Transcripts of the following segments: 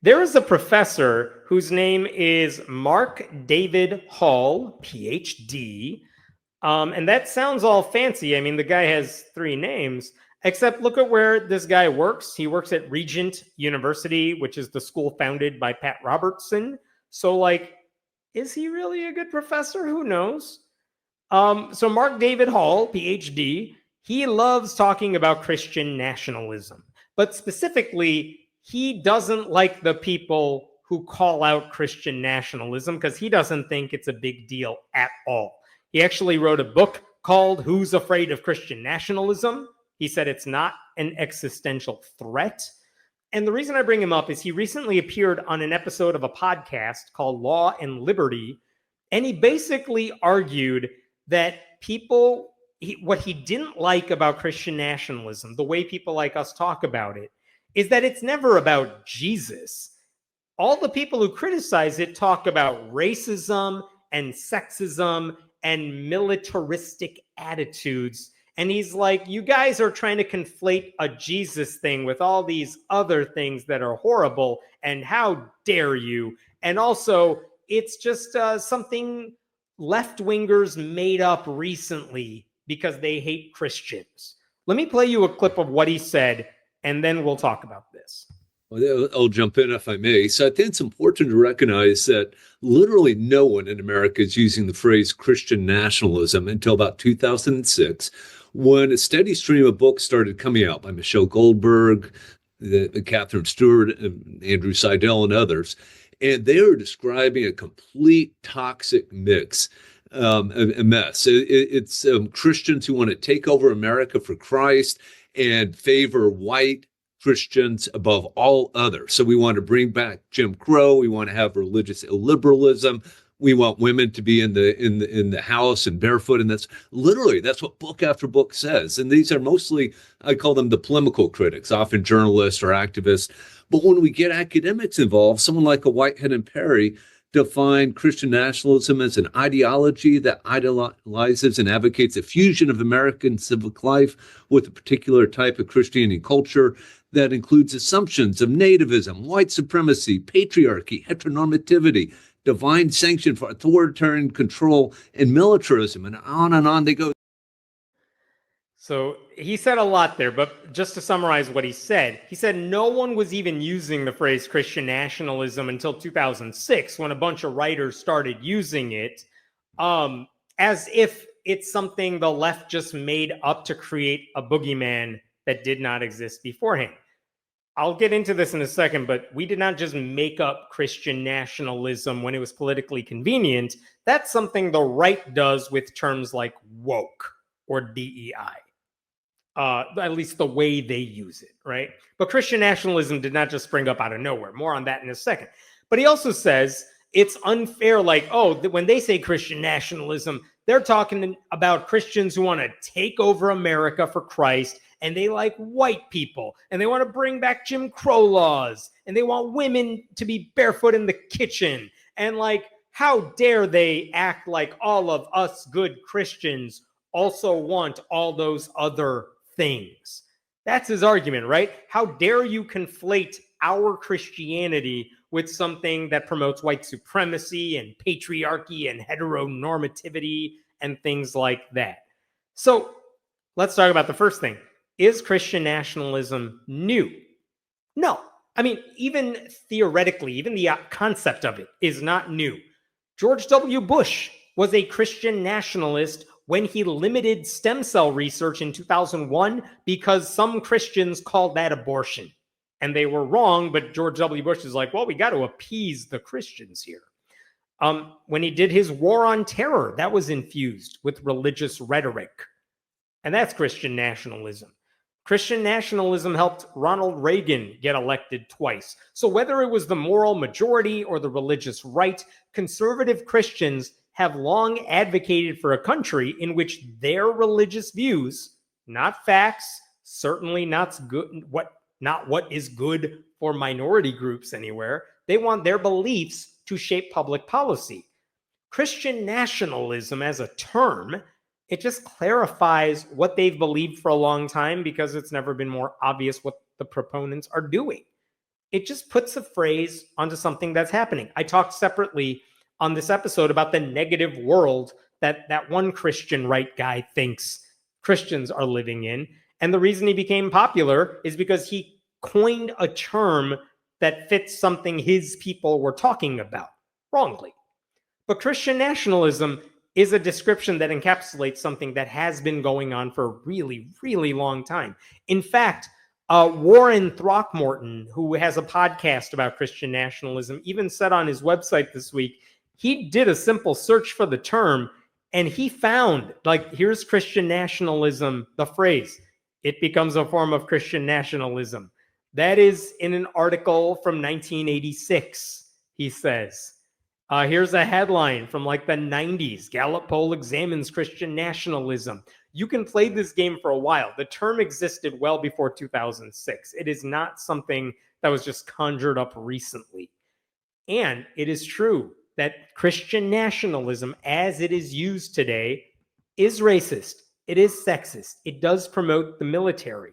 There is a professor whose name is Mark David Hall, PhD. And that sounds all fancy. I mean, the guy has 3 names, except look at where this guy works. He works at Regent University, which is the school founded by Pat Robertson. So, like, is he really a good professor? Who knows? So Mark David Hall, PhD, he loves talking about Christian nationalism, but specifically, he doesn't like the people who call out Christian nationalism because he doesn't think it's a big deal at all. He actually wrote a book called Who's Afraid of Christian Nationalism? He said it's not an existential threat. And the reason I bring him up is he recently appeared on an episode of a podcast called Law and Liberty, and he basically argued that what he didn't like about Christian nationalism, the way people like us talk about it, is that it's never about Jesus. All the people who criticize it talk about racism and sexism and militaristic attitudes. And he's like, you guys are trying to conflate a Jesus thing with all these other things that are horrible. And how dare you? And also, it's just something left-wingers made up recently because they hate Christians. Let me play you a clip of what he said, and then we'll talk about this. Well, I'll jump in if I may. So I think it's important to recognize that literally no one in America is using the phrase Christian nationalism until about 2006, when a steady stream of books started coming out by Michelle Goldberg, Catherine Stewart, Andrew Seidel, and others. And they are describing a complete toxic mix, a mess. It's Christians who want to take over America for Christ and favor white Christians above all others. So we want to bring back Jim Crow. We want to have religious illiberalism. We want women to be in the house and barefoot, and that's what book after book says. And these are mostly, I call them the polemical critics, often journalists or activists. But when we get academics involved, someone like a Whitehead and Perry define Christian nationalism as an ideology that idealizes and advocates a fusion of American civic life with a particular type of Christianity culture that includes assumptions of nativism, white supremacy, patriarchy, heteronormativity, divine sanction for authoritarian control, and militarism, and on they go. So he said a lot there, but just to summarize what he said no one was even using the phrase Christian nationalism until 2006, when a bunch of writers started using it, as if it's something the left just made up to create a boogeyman that did not exist beforehand. I'll get into this in a second, but we did not just make up Christian nationalism when it was politically convenient. That's something the right does with terms like woke or DEI. At least the way they use it, right? But Christian nationalism did not just spring up out of nowhere. More on that in a second. But he also says it's unfair, like, when they say Christian nationalism, they're talking about Christians who want to take over America for Christ, and they like white people, and they want to bring back Jim Crow laws, and they want women to be barefoot in the kitchen. And like, how dare they act like all of us good Christians also want all those other things? That's his argument, right? How dare you conflate our Christianity with something that promotes white supremacy and patriarchy and heteronormativity and things like that. So let's talk about the first thing. Is Christian nationalism new? No. I mean, even theoretically, even the concept of it is not new. George W. Bush was a Christian nationalist when he limited stem cell research in 2001 because some Christians called that abortion. And they were wrong, but George W. Bush is like, well, we got to appease the Christians here. When he did his war on terror, that was infused with religious rhetoric. And that's Christian nationalism. Christian nationalism helped Ronald Reagan get elected twice. So whether it was the moral majority or the religious right, conservative Christians have long advocated for a country in which their religious views, not facts, certainly not what is good for minority groups anywhere, they want their beliefs to shape public policy. Christian nationalism as a term, it just clarifies what they've believed for a long time because it's never been more obvious what the proponents are doing. It just puts a phrase onto something that's happening. I talked separately on this episode about the negative world that one Christian right guy thinks Christians are living in. And the reason he became popular is because he coined a term that fits something his people were talking about wrongly. But Christian nationalism is a description that encapsulates something that has been going on for a really, really long time. In fact, Warren Throckmorton, who has a podcast about Christian nationalism, even said on his website this week, he did a simple search for the term and he found, like, here's Christian nationalism, the phrase, it becomes a form of Christian nationalism. That is in an article from 1986, he says. Here's a headline from like the 90s. Gallup poll examines Christian nationalism. You can play this game for a while. The term existed well before 2006. It is not something that was just conjured up recently. And it is true that Christian nationalism, as it is used today, is racist. It is sexist. It does promote the military.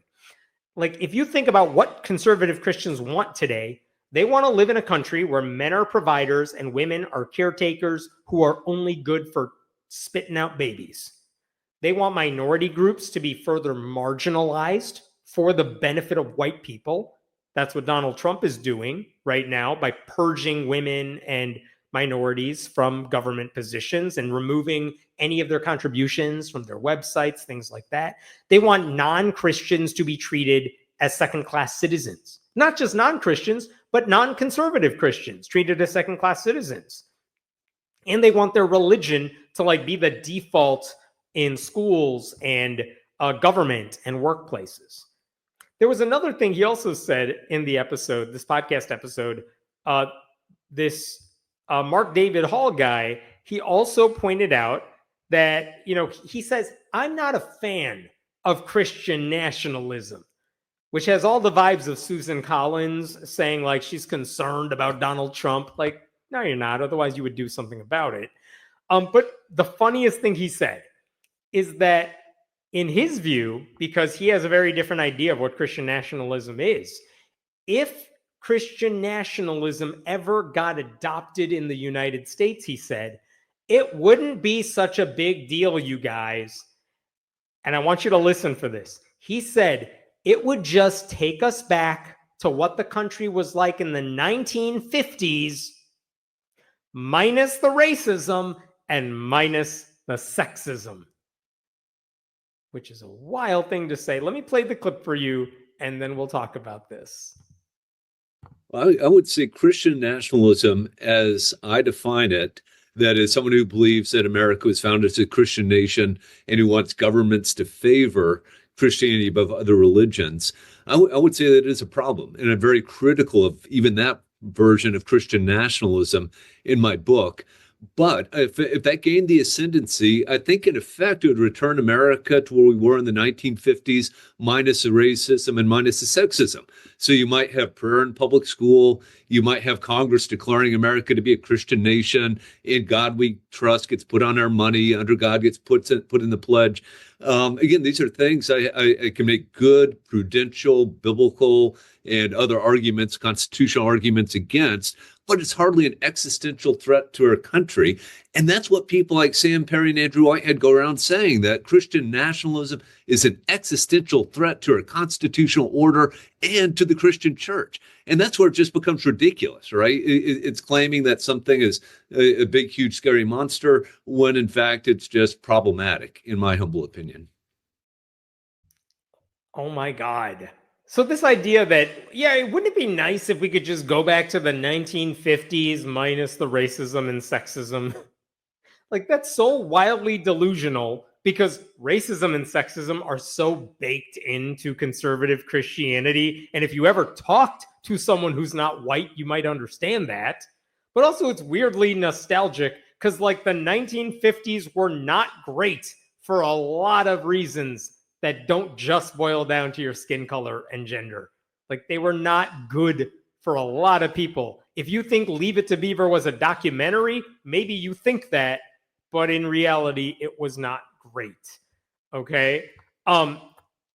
Like, if you think about what conservative Christians want today, they want to live in a country where men are providers and women are caretakers who are only good for spitting out babies. They want minority groups to be further marginalized for the benefit of white people. That's what Donald Trump is doing right now by purging women and minorities from government positions and removing any of their contributions from their websites, things like that. They want non-Christians to be treated as second-class citizens. Not just non-Christians, but non-conservative Christians treated as second-class citizens. And they want their religion to like be the default in schools and government and workplaces. There was another thing he also said in the episode, this podcast episode, this Mark David Hall guy, he also pointed out that, he says, I'm not a fan of Christian nationalism, which has all the vibes of Susan Collins saying like she's concerned about Donald Trump. Like, no, you're not. Otherwise, you would do something about it. But the funniest thing he said is that in his view, because he has a very different idea of what Christian nationalism is, if Christian nationalism ever got adopted in the United States, he said, it wouldn't be such a big deal, you guys. And I want you to listen for this. He said, it would just take us back to what the country was like in the 1950s, minus the racism and minus the sexism, which is a wild thing to say. Let me play the clip for you, and then we'll talk about this. I would say Christian nationalism, as I define it, that is someone who believes that America was founded as a Christian nation and who wants governments to favor Christianity above other religions. I would say that it is a problem, and I'm very critical of even that version of Christian nationalism in my book. But if that gained the ascendancy, I think in effect it would return America to where we were in the 1950s, minus the racism and minus the sexism. So you might have prayer in public school. You might have Congress declaring America to be a Christian nation. In God we trust gets put on our money. Under God gets put in the pledge. Again, these are things I can make good, prudential, biblical, and other arguments, constitutional arguments against, but it's hardly an existential threat to our country. And that's what people like Sam Perry and Andrew Whitehead go around saying, that Christian nationalism is an existential threat to our constitutional order and to the Christian church. And that's where it just becomes ridiculous, right? It's claiming that something is a big, huge, scary monster, when in fact it's just problematic, in my humble opinion. Oh my God. So this idea that, wouldn't it be nice if we could just go back to the 1950s minus the racism and sexism? Like, that's so wildly delusional, because racism and sexism are so baked into conservative Christianity. And if you ever talked to someone who's not white, you might understand that. But also it's weirdly nostalgic, because like the 1950s were not great for a lot of reasons that don't just boil down to your skin color and gender. Like, they were not good for a lot of people. If you think Leave It to Beaver was a documentary, maybe you think that, but in reality, it was not great. Okay? And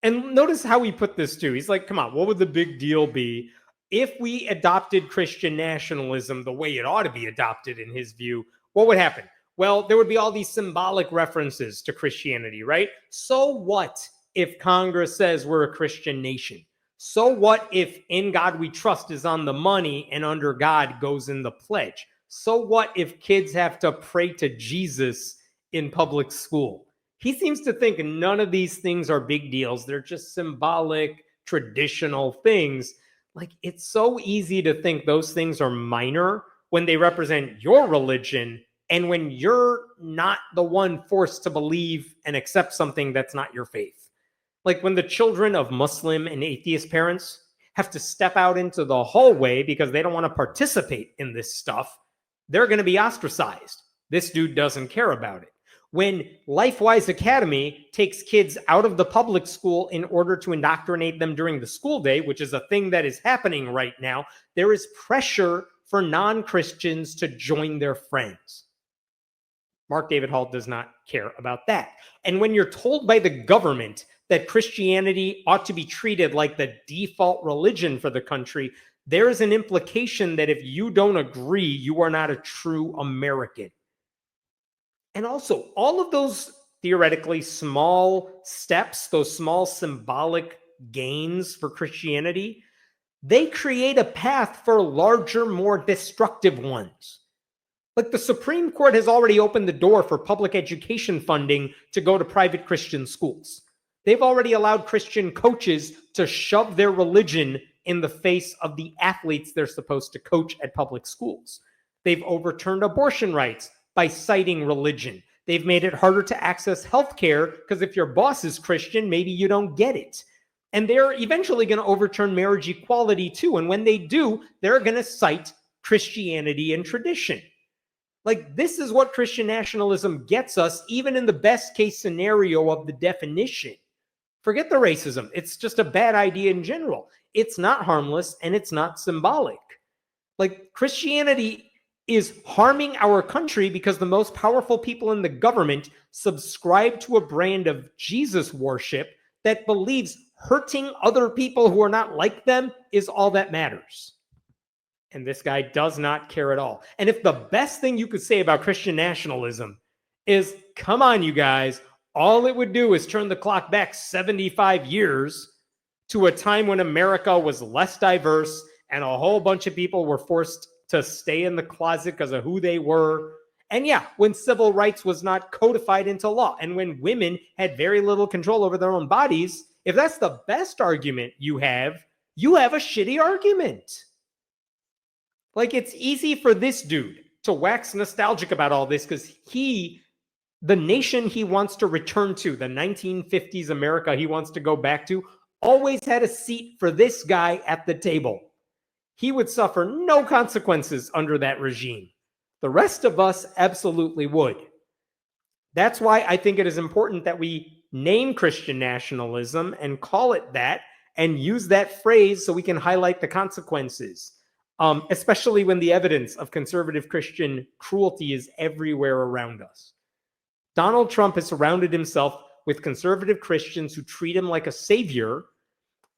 notice how he put this too. He's like, come on, what would the big deal be? if we adopted Christian nationalism the way it ought to be adopted in his view, what would happen? Well, there would be all these symbolic references to Christianity, right? So what if Congress says we're a Christian nation? So what if in God we trust is on the money and under God goes in the pledge? So what if kids have to pray to Jesus in public school? He seems to think none of these things are big deals. They're just symbolic, traditional things. Like, it's so easy to think those things are minor when they represent your religion and when you're not the one forced to believe and accept something that's not your faith. Like when the children of Muslim and atheist parents have to step out into the hallway because they don't want to participate in this stuff, they're going to be ostracized. This dude doesn't care about it. When LifeWise Academy takes kids out of the public school in order to indoctrinate them during the school day, which is a thing that is happening right now, there is pressure for non-Christians to join their friends. Mark David Hall does not care about that. And when you're told by the government that Christianity ought to be treated like the default religion for the country, there is an implication that if you don't agree, you are not a true American. And also, all of those theoretically small steps, those small symbolic gains for Christianity, they create a path for larger, more destructive ones. Like the Supreme Court has already opened the door for public education funding to go to private Christian schools. They've already allowed Christian coaches to shove their religion in the face of the athletes they're supposed to coach at public schools. They've overturned abortion rights by citing religion. They've made it harder to access healthcare because if your boss is Christian, maybe you don't get it. And they're eventually going to overturn marriage equality too. And when they do, they're going to cite Christianity and tradition. Like, this is what Christian nationalism gets us, even in the best case scenario of the definition. Forget the racism. It's just a bad idea in general. It's not harmless and it's not symbolic. Like, Christianity is harming our country because the most powerful people in the government subscribe to a brand of Jesus worship that believes hurting other people who are not like them is all that matters. And this guy does not care at all. And if the best thing you could say about Christian nationalism is, come on, you guys, all it would do is turn the clock back 75 years to a time when America was less diverse and a whole bunch of people were forced to stay in the closet because of who they were. And yeah, when civil rights was not codified into law and when women had very little control over their own bodies, if that's the best argument you have a shitty argument. Like, it's easy for this dude to wax nostalgic about all this because the nation he wants to return to, the 1950s America he wants to go back to, always had a seat for this guy at the table. He would suffer no consequences under that regime. The rest of us absolutely would. That's why I think it is important that we name Christian nationalism and call it that and use that phrase so we can highlight the consequences. Especially when the evidence of conservative Christian cruelty is everywhere around us. Donald Trump has surrounded himself with conservative Christians who treat him like a savior.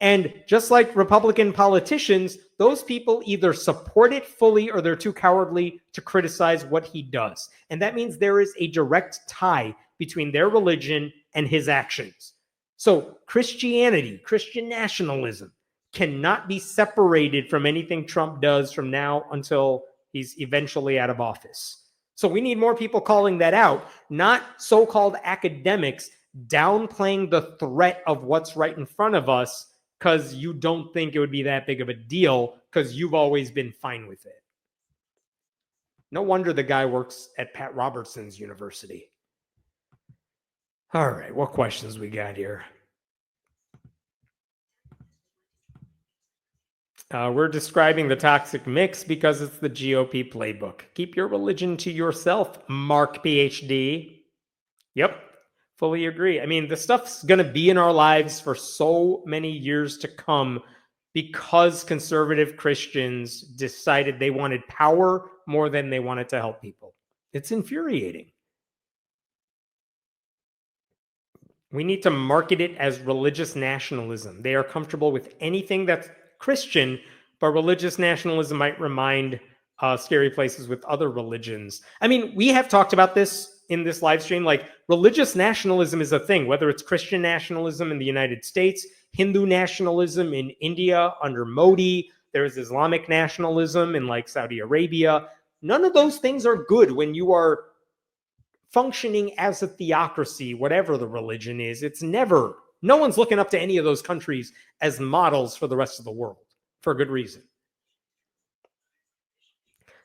And just like Republican politicians, those people either support it fully or they're too cowardly to criticize what he does. And that means there is a direct tie between their religion and his actions. So Christianity, Christian nationalism, cannot be separated from anything Trump does from now until he's eventually out of office. So we need more people calling that out, not so-called academics downplaying the threat of what's right in front of us because you don't think it would be that big of a deal because you've always been fine with it. No wonder the guy works at Pat Robertson's university. All right, what questions we got here? We're describing the toxic mix because it's the GOP playbook. Keep your religion to yourself, Mark PhD. Yep, fully agree. I mean, the stuff's going to be in our lives for so many years to come because conservative Christians decided they wanted power more than they wanted to help people. It's infuriating. We need to market it as religious nationalism. They are comfortable with anything that's Christian but religious nationalism might remind scary places with other religions. I mean, we have talked about this in this live stream. Like, religious nationalism is a thing, whether it's Christian nationalism in the United States, Hindu nationalism in India under Modi, there's Islamic nationalism in like Saudi Arabia. None of those things are good when you are functioning as a theocracy, whatever the religion is. It's never, no one's looking up to any of those countries as models for the rest of the world for good reason.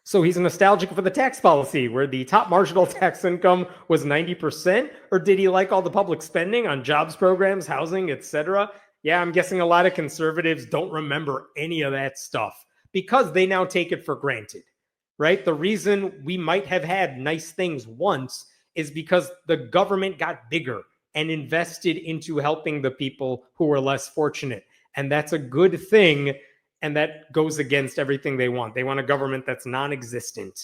So he's nostalgic for the tax policy where the top marginal tax income was 90%, or did he like all the public spending on jobs programs, housing, etc.? Yeah, I'm guessing a lot of conservatives don't remember any of that stuff because they now take it for granted, right? The reason we might have had nice things once is because the government got bigger and invested into helping the people who were less fortunate. And that's a good thing. And that goes against everything they want. They want a government that's non-existent.